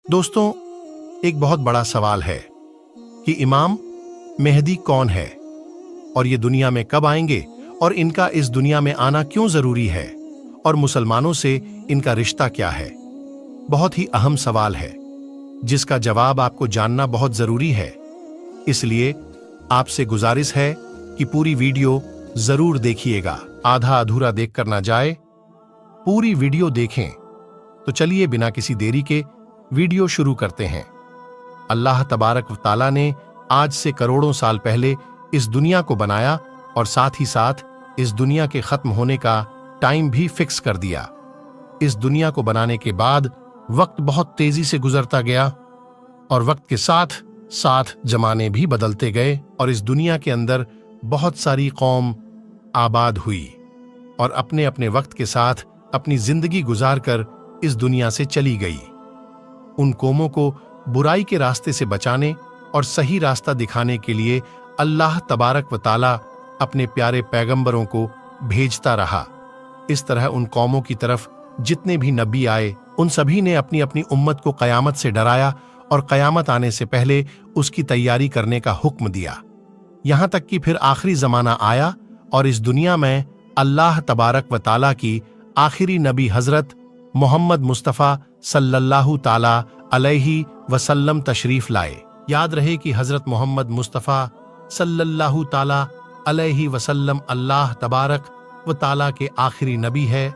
दोस्तों, एक बहुत बड़ा सवाल है कि इमाम मेहदी कौन है और ये दुनिया में कब आएंगे और इनका इस दुनिया में आना क्यों जरूरी है और मुसलमानों से इनका रिश्ता क्या है। बहुत ही अहम सवाल है जिसका जवाब आपको जानना बहुत जरूरी है। इसलिए आपसे गुजारिश है कि पूरी वीडियो जरूर देखिएगा, आधा अधूरा देखकर ना जाए, पूरी वीडियो देखें। तो चलिए बिना किसी देरी के वीडियो शुरू करते हैं। अल्लाह तबारक व तआला ने आज से करोड़ों साल पहले इस दुनिया को बनाया और साथ ही साथ इस दुनिया के खत्म होने का टाइम भी फिक्स कर दिया। इस दुनिया को बनाने के बाद वक्त बहुत तेजी से गुजरता गया और वक्त के साथ साथ जमाने भी बदलते गए और इस दुनिया के अंदर बहुत सारी कौम आबाद हुई और अपने अपने वक्त के साथ अपनी जिंदगी गुजारकर इस दुनिया से चली गई। उन कौमों को बुराई के रास्ते से बचाने और सही रास्ता दिखाने के लिए अल्लाह तबारक व तआला अपने प्यारे पैगंबरों को भेजता रहा। इस तरह उन कौमों की तरफ जितने भी नबी आए उन सभी ने अपनी अपनी उम्मत को कयामत से डराया और कयामत आने से पहले उसकी तैयारी करने का हुक्म दिया। यहां तक कि फिर आखिरी जमाना आया और इस दुनिया में अल्लाह तबारक व तआला की आखिरी नबी हजरत मोहम्मद मुस्तफ़ा सल्लल्लाहु ताला अलैहि वसल्लम तशरीफ लाए। याद रहे कि हजरत मोहम्मद मुस्तफ़ा सल्लल्लाहु ताला अलैहि वसल्लम अल्लाह तबारक व ताला के आखिरी नबी है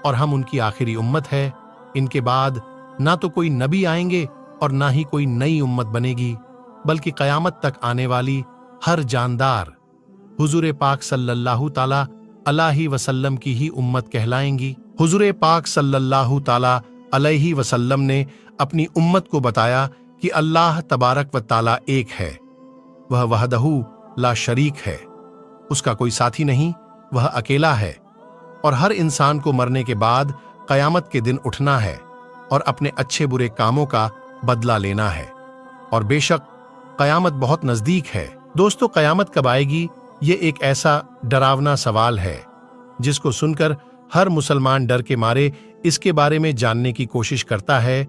और हम उनकी आखिरी उम्मत है। इनके बाद ना तो कोई नबी आएंगे और ना ही कोई नई उम्मत बनेगी, बल्कि कयामत तक आने वाली हर जानदार हुजूर पाक सल्लल्लाहु ताला अलैहि वसल्लम की ही उम्मत कहलाएंगी। हुजूर पाक सल्लल्लाहु ताला अलैहि वसल्लम ने अपनी उम्मत को बताया कि अल्लाह तबारक व ताला एक है, वह वहदहू ला शरीक है, उसका कोई साथी नहीं, वह अकेला है और हर इंसान को मरने के बाद कयामत के दिन उठना है और अपने अच्छे बुरे कामों का बदला लेना है और बेशक कयामत बहुत नजदीक है। दोस्तों, कयामत कब आएगी, ये एक ऐसा डरावना सवाल है जिसको सुनकर हर मुसलमान डर के मारे इसके बारे में जानने की कोशिश करता है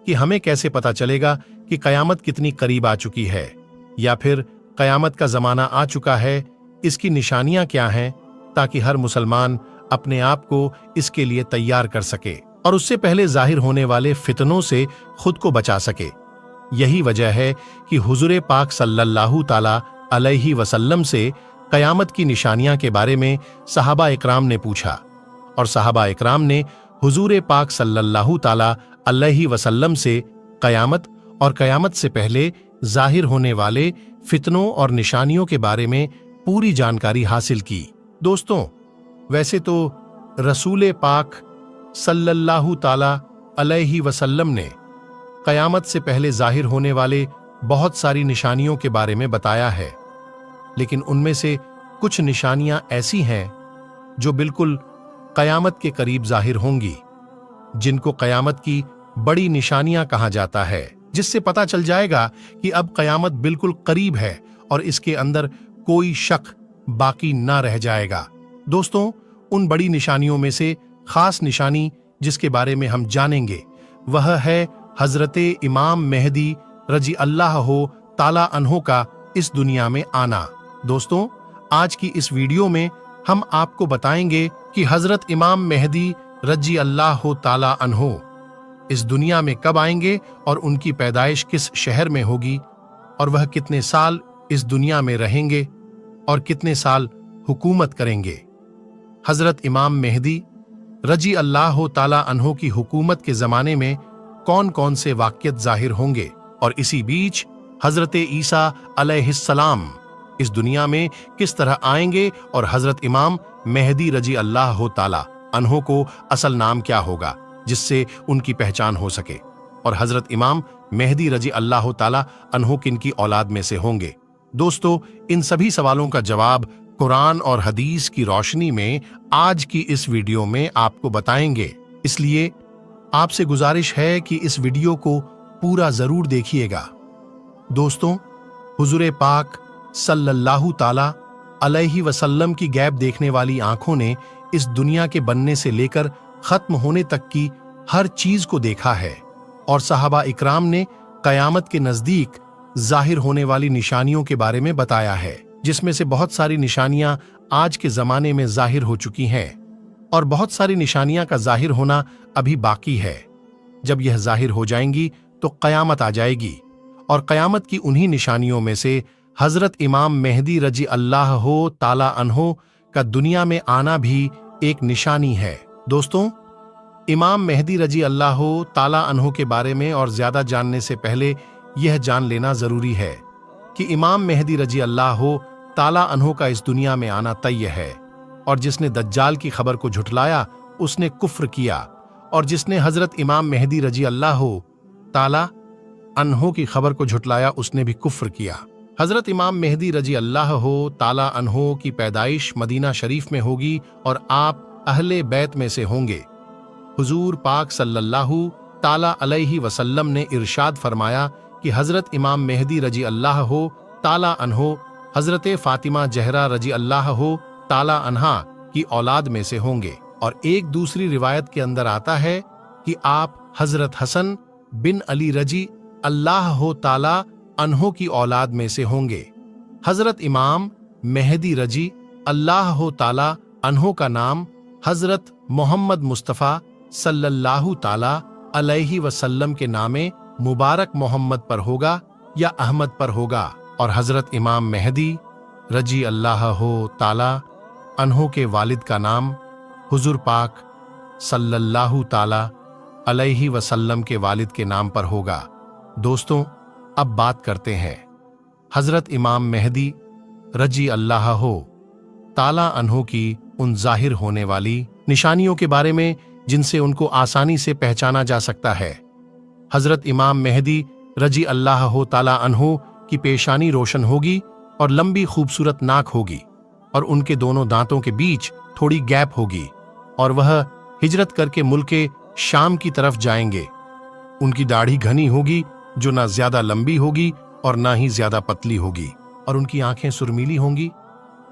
कि हमें कैसे पता चलेगा कि कयामत कितनी करीब आ चुकी है या फिर कयामत का जमाना आ चुका है, इसकी निशानियां क्या हैं, ताकि हर मुसलमान अपने आप को इसके लिए तैयार कर सके और उससे पहले जाहिर होने वाले फितनों से खुद को बचा सके। यही वजह है कि हुजूर पाक सल्लल्लाहु ताला अलैहि वसल्लम से कयामत की निशानियां के बारे में सहाबा इकराम ने पूछा और सहाबा इकराम ने हुजूर पाक सल्लल्लाहु ताला अलैहि वसल्लम से कयामत और कयामत से पहले जाहिर होने वाले फितनों और निशानियों के बारे में पूरी जानकारी हासिल की। दोस्तों, वैसे तो रसूल पाक सल्लल्लाहु ताला अलैहि वसल्लम ने कयामत से पहले जाहिर होने वाले बहुत सारी निशानियों के बारे में बताया है, लेकिन उनमें से कुछ निशानियां ऐसी हैं जो बिल्कुल कयामत के करीब जाहिर होंगी, जिनको कयामत की बड़ी निशानियां कहा जाता है, जिससे पता चल जाएगा कि अब कयामत बिल्कुल करीब है और इसके अंदर कोई शक बाकी ना रह जाएगा। दोस्तों, उन बड़ी निशानियों में से खास निशानी जिसके बारे में हम जानेंगे वह है हजरत इमाम मेहदी रजी अल्लाह ताला अन्हो का इस दुनिया में आना। दोस्तों, आज की इस वीडियो में हम आपको बताएंगे कि हजरत इमाम मेहदी रजी अल्लाह ताला अन्हो इस दुनिया में कब आएंगे और उनकी पैदाइश किस शहर में होगी और वह कितने साल इस दुनिया में रहेंगे और कितने साल हुकूमत करेंगे। हजरत इमाम मेहदी रजी अल्लाह ताला अन्हो की हुकूमत के जमाने में कौन कौन से वाक़ियत जाहिर होंगे और इसी बीच हजरत ईसा अलैहिस्सलाम इस दुनिया में किस तरह आएंगे और हजरत इमाम मेहदी रजी अल्लाह ताला अन्हो को असल नाम क्या होगा जिससे उनकी पहचान हो सके और हजरत इमाम मेहदी रजी अल्लाह ताला अन्हो किनकी औलाद में से होंगे। दोस्तों, इन सभी सवालों का जवाब कुरान और हदीस की रोशनी में आज की इस वीडियो में आपको बताएंगे। इसलिए आपसे गुजारिश है कि इस वीडियो को पूरा जरूर देखिएगा। दोस्तों, हुजूर पाक सल्लल्लाहु ताला अलैहि वसल्लम की गैब देखने वाली आंखों ने इस दुनिया के बनने से लेकर खत्म होने तक की हर चीज को देखा है और सहाबा इकराम ने क़यामत के नज़दीक ज़ाहिर होने वाली निशानियों के बारे में बताया है, जिसमें से बहुत सारी निशानियां आज के ज़माने में ज़ाहिर हो चुकी हैं और बहुत सारी निशानियां का ज़ाहिर होना अभी बाकी है। जब यह ज़ाहिर हो जाएंगी तो क़यामत आ जाएगी, और क़यामत की उन्हीं निशानियों में से हज़रत इमाम मेहदी रजी अल्लाह ताला अन्हो का दुनिया में आना भी एक निशानी है। दोस्तों, इमाम मेहदी रजी अल्लाह ताला अन्हो के बारे में और ज़्यादा जानने से पहले यह जान लेना ज़रूरी है कि इमाम मेहदी रजी अल्लाह ताला अन्हो का इस दुनिया में आना तय है, और जिसने दज्जाल की खबर को झुठलाया उसने कुफ्र किया, और जिसने हज़रत इमाम मेहदी रजी अल्लाह ताला अन्हो की खबर को झुठलाया उसने भी कुफ्र किया। हज़रत इमाम मेहदी रजी अल्लाह ताला अन्हो की पैदाइश मदीना शरीफ में होगी और आप अहले बैत में से होंगे। हुजूर पाक सल्लल्लाहु ताला अलैहि वसल्लम ने इरशाद फरमाया कि हज़रत इमाम मेहदी रजी अल्लाह ताला अन्हो हज़रत फ़ातिमा ज़हरा रजी अल्लाह ताला अन्हा की औलाद में से होंगे। और एक दूसरी रिवायत के अंदर आता है कि आप हज़रत हसन बिन अली रजी अल्लाह ताला अन्हो की औलाद में से होंगे। हज़रत इमाम मेहदी रजी अल्लाह ताला अन्हो का नाम हज़रत मोहम्मद मुस्तफ़ा सल्लल्लाहु ताला अलैहि वसल्लम के नामे मुबारक मोहम्मद पर होगा या अहमद पर होगा, और हज़रत इमाम मेहदी रजी अल्लाह ताला अन्हो के वालिद का नाम हुजूर पाक सल्लल्लाहु ताला अलैहि वसल्लम के वालिद के नाम पर होगा। दोस्तों, अब बात करते हैं हज़रत इमाम मेहदी रजी अल्लाह ताला अन्हो की उन जाहिर होने वाली निशानियों के बारे में जिनसे उनको आसानी से पहचाना जा सकता है। हज़रत इमाम मेहदी रजी अल्लाह ताला अन्हो की पेशानी रोशन होगी और लंबी खूबसूरत नाक होगी, और उनके दोनों दांतों के बीच थोड़ी गैप होगी, और वह हिजरत करके मुल्के शाम की तरफ जाएंगे। उनकी दाढ़ी घनी होगी जो ना ज्यादा लंबी होगी और ना ही ज्यादा पतली होगी, और उनकी आंखें सुरमीली होंगी।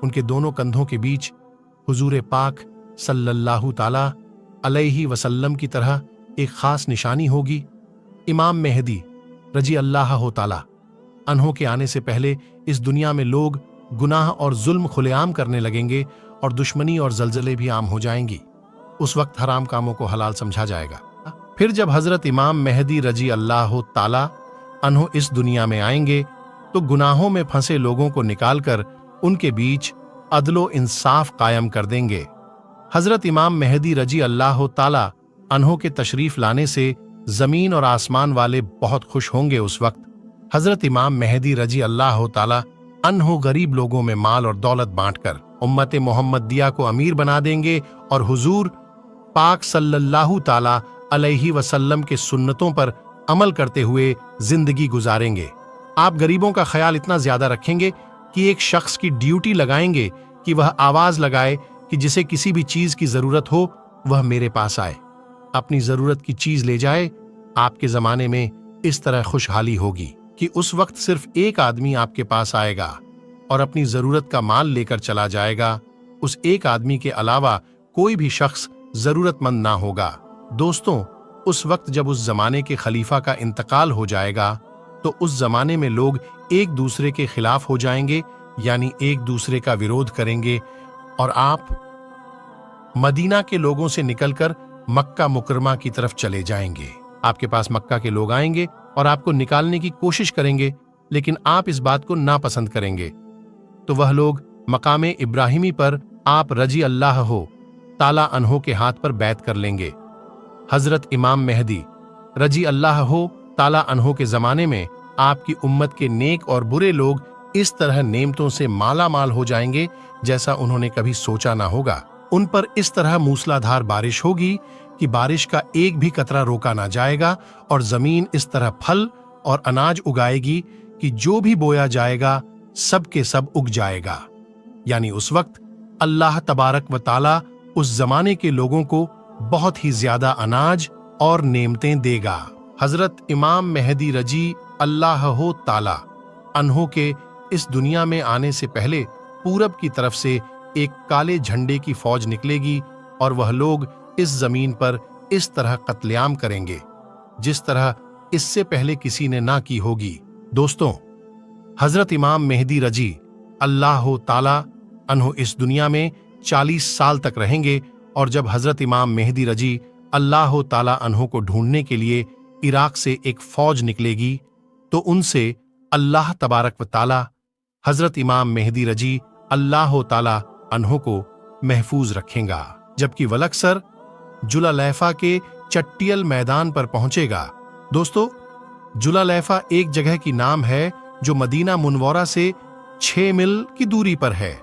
उनके दोनों कंधों के बीच हुजूर पाक सल्लल्लाहु ताला अलैहि वसल्लम की तरह एक खास निशानी होगी। इमाम मेहदी रजी अल्लाह ताला अन्हो के आने से पहले इस दुनिया में लोग गुनाह और जुल्म खुलेआम करने लगेंगे और दुश्मनी और जलजले भी आम हो जाएंगी। उस वक्त हराम कामों को हलाल समझा जाएगा। फिर जब हज़रत इमाम मेहदी रजी अल्लाह ताला अन्हो इस दुनिया में आएंगे तो गुनाहों में फंसे लोगों को निकालकर उनके बीच अदलो इंसाफ कायम कर देंगे। हज़रत इमाम मेहदी रजी अल्लाह ताला अन्हो के तशरीफ लाने से जमीन और आसमान वाले बहुत खुश होंगे। उस वक्त हज़रत इमाम मेहदी रजी अल्लाह ताला अन्हो गरीब लोगों में माल और दौलत बांटकर उम्मत मोहम्मदिया को अमीर बना देंगे और हुजूर पाक सल्लल्लाहु ताला अलैहि वसल्लम के सुन्नतों पर अमल करते हुए जिंदगी गुजारेंगे। आप गरीबों का ख्याल इतना ज्यादा रखेंगे कि एक शख्स की ड्यूटी लगाएंगे कि वह आवाज लगाए कि जिसे किसी भी चीज की जरूरत हो वह मेरे पास आए, अपनी जरूरत की चीज ले जाए। आपके जमाने में इस तरह खुशहाली होगी कि उस वक्त सिर्फ एक आदमी आपके पास आएगा और अपनी जरूरत का माल लेकर चला जाएगा। उस एक आदमी के अलावा कोई भी शख्स जरूरतमंद ना होगा। दोस्तों, उस वक्त जब उस जमाने के खलीफा का इंतकाल हो जाएगा तो उस जमाने में लोग एक दूसरे के खिलाफ हो जाएंगे, यानी एक दूसरे का विरोध करेंगे, और आप मदीना के लोगों से निकलकर मक्का मुकरमा की तरफ चले जाएंगे। आपके पास मक्का के लोग आएंगे और आपको निकालने की कोशिश करेंगे, लेकिन आप इस बात को नापसंद करेंगे। तो वह लोग मकामे इब्राहिमी पर आप रजी अल्लाह ताला अन्हो के हाथ पर बैत कर लेंगे। हजरत इमाम मेहदी रजी अल्लाह ताला अन्हो के जमाने में आपकी उम्मत के नेक और बुरे लोग इस तरह नेमतों से माला माल हो जाएंगे जैसा उन्होंने कभी सोचा ना होगा। उन पर इस तरह मूसलाधार बारिश होगी कि बारिश का एक भी कतरा रोका ना जाएगा, और जमीन इस तरह फल और अनाज उगाएगी कि जो भी बोया जाएगा सब के सब उग जाएगा। यानी उस वक्त अल्लाह तबारक व ताला उस जमाने के लोगों को बहुत ही ज्यादा अनाज और नेमतें देगा। हजरत इमाम मेहदी रजी अल्लाह ताला अन्हो के इस दुनिया में आने से पहले पूरब की तरफ से एक काले झंडे की फौज निकलेगी और वह लोग इस जमीन पर इस तरह कत्लेआम करेंगे जिस तरह इससे पहले किसी ने ना की होगी। दोस्तों, हजरत इमाम मेहदी रजी अल्लाह ताला अन्हो इस दुनिया में 40 साल तक रहेंगे, और जब हजरत इमाम मेहदी रजी अल्लाह ताला अन्हो को ढूंढने के लिए इराक से एक फौज निकलेगी, तो उनसे अल्लाह तबारक व ताला हजरत इमाम मेहदी रजी अल्लाह ताला अन्हो को महफूज रखेगा। जबकि वलक्सर जुलालैफा के चट्टियल मैदान पर पहुंचेगा। दोस्तों, जुलालैफा एक जगह की नाम है जो मदीना मुनव्वरा से 6 मील की दूरी पर है।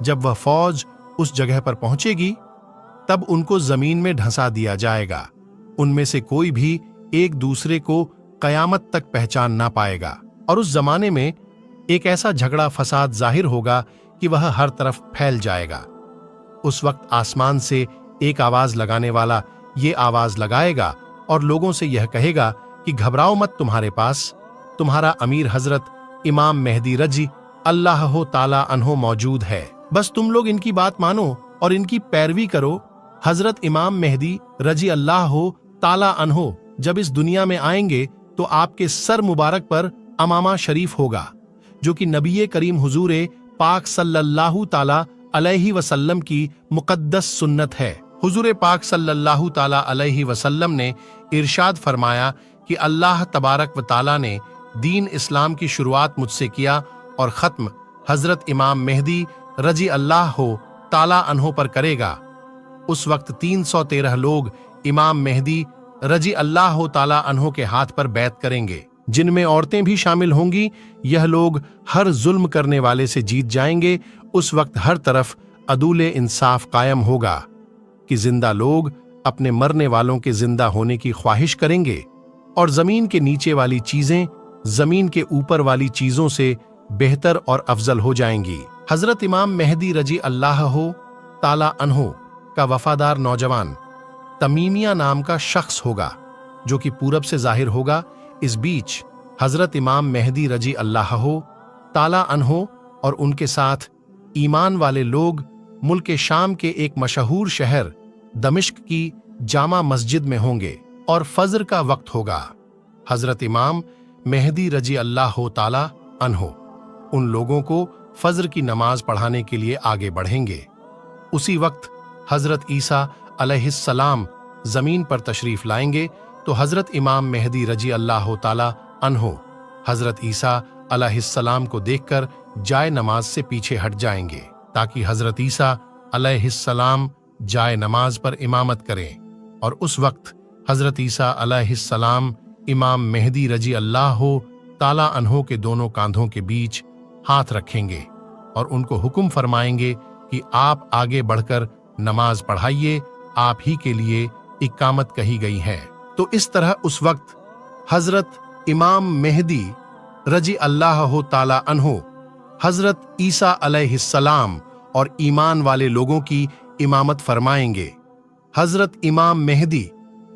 जब वह फौज उस जगह पर पहुंचेगी, तब उनको जमीन में ढंसा दिया जाएगा। उनमें से कोई भी एक दूसरे को कयामत तक पहचान ना पाएगा, और उस जमाने में एक ऐसा झगड़ा फसाद जाहिर होगा कि वह हर तरफ फैल जाएगा। उस वक्त आसमान से एक आवाज लगाने वाला ये आवाज लगाएगा और लोगों से यह कहेगा कि घबराओ मत, तुम्हारे पास तुम्हारा अमीर हजरत इमाम मेहदी रजी अल्लाह ताला अन्हो मौजूद है। बस तुम लोग इनकी बात मानो और इनकी पैरवी करो। हजरत इमाम मेहदी रजी अल्लाह ताला अन्हो जब इस दुनिया में आएंगे तो आपके सर मुबारक पर अमामा शरीफ होगा, जो कि नबी करीम हुजूर पाक सल्लल्लाहु ताला अलैहि वसल्लम की मुकद्दस सुन्नत है। हुजूर पाक सल्लल्लाहु ताला अलैहि वसल्लम ने इरशाद फरमाया कि अल्लाह तबारक व ताला ने दीन इस्लाम की शुरुआत मुझसे किया और ख़त्म हजरत इमाम मेहदी रजी अल्लाह ताला अन्हो पर करेगा। उस वक्त 313 लोग इमाम मेहदी रजी अल्लाह ताला अन्हो के हाथ पर बैत करेंगे, जिनमें औरतें भी शामिल होंगी। यह लोग हर जुल्म करने वाले से जीत जाएंगे। उस वक्त हर तरफ अदूले इंसाफ कायम होगा कि जिंदा लोग अपने मरने वालों के जिंदा होने की ख्वाहिश करेंगे, और जमीन के नीचे वाली चीजें जमीन के ऊपर वाली चीजों से बेहतर और अफजल हो जाएंगी। हजरत इमाम मेहदी रजी अल्लाह ताला अन्हो का वफादार नौजवान तमीमिया नाम का शख्स होगा, जो कि पूरब से जाहिर होगा। इस बीच हजरत इमाम मेहदी रजी अल्लाह ताला अन्हो और उनके साथ ईमान वाले लोग मुल्क शाम के एक मशहूर शहर दमिश्क की जामा मस्जिद में होंगे, और फजर का वक्त होगा। हजरत इमाम मेहदी रजी अल्लाह ताला अन्हो उन लोगों को फजर की नमाज पढ़ाने के लिए आगे बढ़ेंगे। उसी वक्त हजरत ईसा अलैहिस्सलाम जमीन पर तशरीफ लाएंगे, तो हजरत इमाम मेहदी रजी अल्लाह ताला अन्हो हजरत ईसा अलैहिस्सलाम को देखकर जाए नमाज से पीछे हट जाएंगे, ताकि हजरत ईसा अलैहिस्सलाम जाए नमाज पर इमामत करें। और उस वक्त हजरत ईसा अलैहिस्सलाम इमाम मेहदी रजी अल्लाह ताला अन्हो के दोनों कांधों के बीच हाथ रखेंगे और उनको हुक्म फरमाएंगे कि आप आगे बढ़कर नमाज पढ़ाइए, आप ही के लिए इकामत कही गई है। तो इस तरह उस वक्त हजरत इमाम मेहदी रजी अल्लाह ताला अन्हो हजरत ईसा अलैहिस्सलाम और ईमान वाले लोगों की इमामत फरमाएंगे। हजरत इमाम मेहदी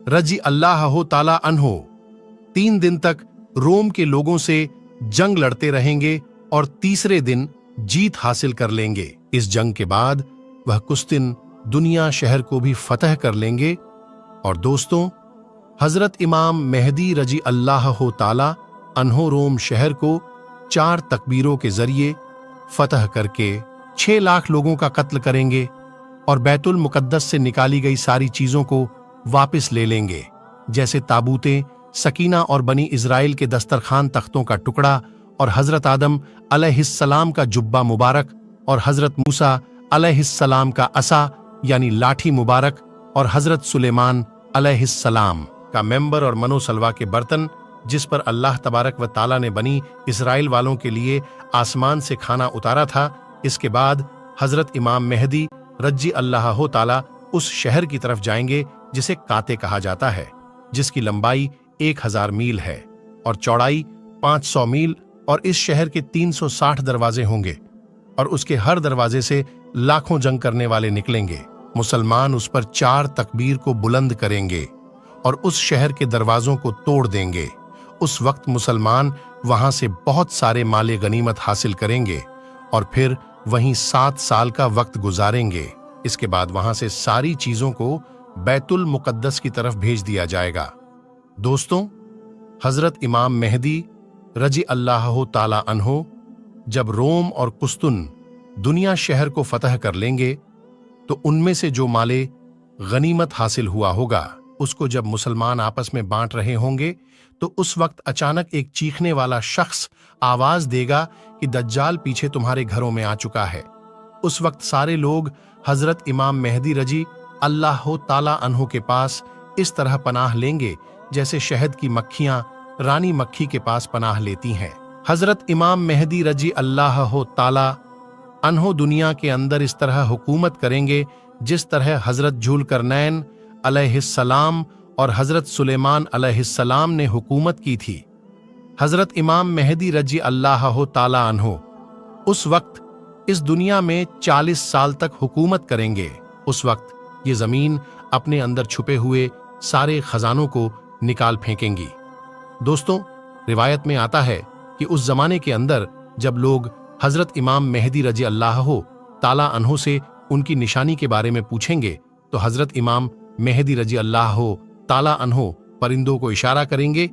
रजी अल्लाह ताला अन्हो 3 दिन तक रोम के लोगों से जंग लड़ते रहेंगे और तीसरे दिन जीत हासिल कर लेंगे। इस जंग के बाद वह कुस्तिन दुनिया शहर को भी फतह कर लेंगे। और दोस्तों, हजरत इमाम मेहदी रजी अल्लाह ताला अन्हो रोम शहर को 4 तकबीरों के जरिए फतह करके 6 लाख लोगों का कत्ल करेंगे और बैतुल मुकद्दस से निकाली गई सारी चीजों को वापस ले लेंगे, जैसे ताबूतें, सकीना और बनी इजराइल के दस्तरखान तख्तों का टुकड़ा, और हजरत आदम अलैहिस्सलाम का जुब्बा मुबारक, और हजरत मूसा अलैहिस्सलाम का असा यानी लाठी मुबारक, और हजरत सुलेमान अलैहिस्सलाम का मेंबर और मनोसलवा के बर्तन, जिस पर अल्लाह तबारक व ताला ने बनी इसराइल वालों के लिए आसमान से खाना उतारा था। इसके बाद हजरत इमाम मेहदी रजी अल्लाह ताला उस शहर की तरफ जाएंगे जिसे काते कहा जाता है, जिसकी लंबाई 1000 मील है और चौड़ाई 500 मील, और इस शहर के 360 दरवाजे होंगे और उसके हर दरवाजे से लाखों जंग करने वाले निकलेंगे। मुसलमान उस पर 4 तकबीर को बुलंद करेंगे और उस शहर के दरवाजों को तोड़ देंगे। उस वक्त मुसलमान वहां से बहुत सारे माले गनीमत हासिल करेंगे और फिर वहीं 7 साल का वक्त गुजारेंगे। इसके बाद वहां से सारी चीजों को बैतुल मुकद्दस की तरफ भेज दिया जाएगा। दोस्तों, हजरत इमाम मेहदी रजी अल्लाह ताला अन्हो जब रोम और कुस्तुन दुनिया शहर को फतह कर लेंगे तो उनमें से जो माले गनीमत हासिल हुआ होगा उसको जब मुसलमान आपस में बांट रहे होंगे तो उस वक्त अचानक एक चीखने वाला शख्स आवाज देगा कि दज्जाल पीछे तुम्हारे घरों में आ चुका है। उस वक्त सारे लोग हजरत इमाम मेहदी रजी अल्लाह ताला अन्हो के पास इस तरह पनाह लेंगे जैसे शहद की मक्खियां रानी मक्खी के पास पनाह लेती हैं। हजरत इमाम मेहदी रजी अल्लाह ताला अन्हो दुनिया के अंदर इस तरह हुकूमत करेंगे जिस तरह हजरत जुल्करनैन अलैहिस्सलाम और हजरत सुलेमान अलैहिस्सलाम ने हुकूमत की थी। हजरत इमाम मेहदी रजी अल्लाह ताला अन्हो उस वक्त इस दुनिया में 40 साल तक हुकूमत करेंगे। उस वक्त ये जमीन अपने अंदर छुपे हुए सारे खजानों को निकाल फेंकेंगी। दोस्तों, रिवायत में आता है कि उस जमाने के अंदर जब लोग हजरत इमाम मेहदी रजी अल्लाह ताला अन्हो से उनकी निशानी के बारे में पूछेंगे तो हजरत इमाम मेहदी रजी अल्लाह ताला अन्हो परिंदों को इशारा करेंगे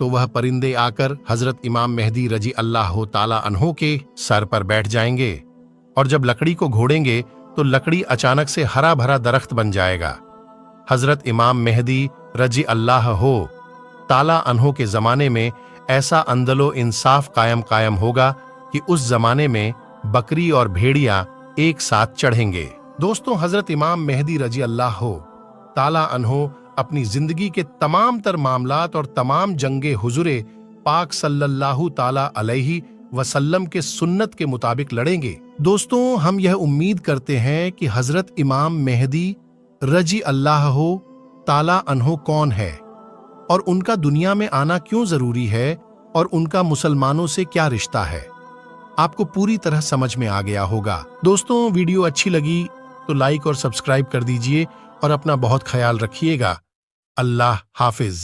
तो वह परिंदे आकर हजरत इमाम मेहदी रजी अल्लाह ताला अन्हो के सर पर बैठ जाएंगे और जब लकड़ी को घोड़ेंगे तो लकड़ी अचानक से हरा भरा दरख्त बन जाएगा। हजरत इमाम मेहदी रजी अल्लाह ताला अन्हो के जमाने में ऐसा अंदलो इंसाफ कायम होगा कि उस जमाने में बकरी और भेड़िया एक साथ चढ़ेंगे। दोस्तों, हजरत इमाम मेहदी रजी अल्लाह ताला अन्हो अपनी जिंदगी के तमाम तर मामलात और तमाम जंगे हुजूरे पाक सल्लल्लाहु ताला अलैहि वसल्लम के सुन्नत के मुताबिक लड़ेंगे। दोस्तों, हम यह उम्मीद करते हैं कि हजरत इमाम मेहदी रजी अल्लाह ताला अन्हो कौन है और उनका दुनिया में आना क्यों जरूरी है और उनका मुसलमानों से क्या रिश्ता है, आपको पूरी तरह समझ में आ गया होगा। दोस्तों, वीडियो अच्छी लगी तो लाइक और सब्सक्राइब कर दीजिए और अपना बहुत ख्याल रखिएगा। अल्लाह हाफिज।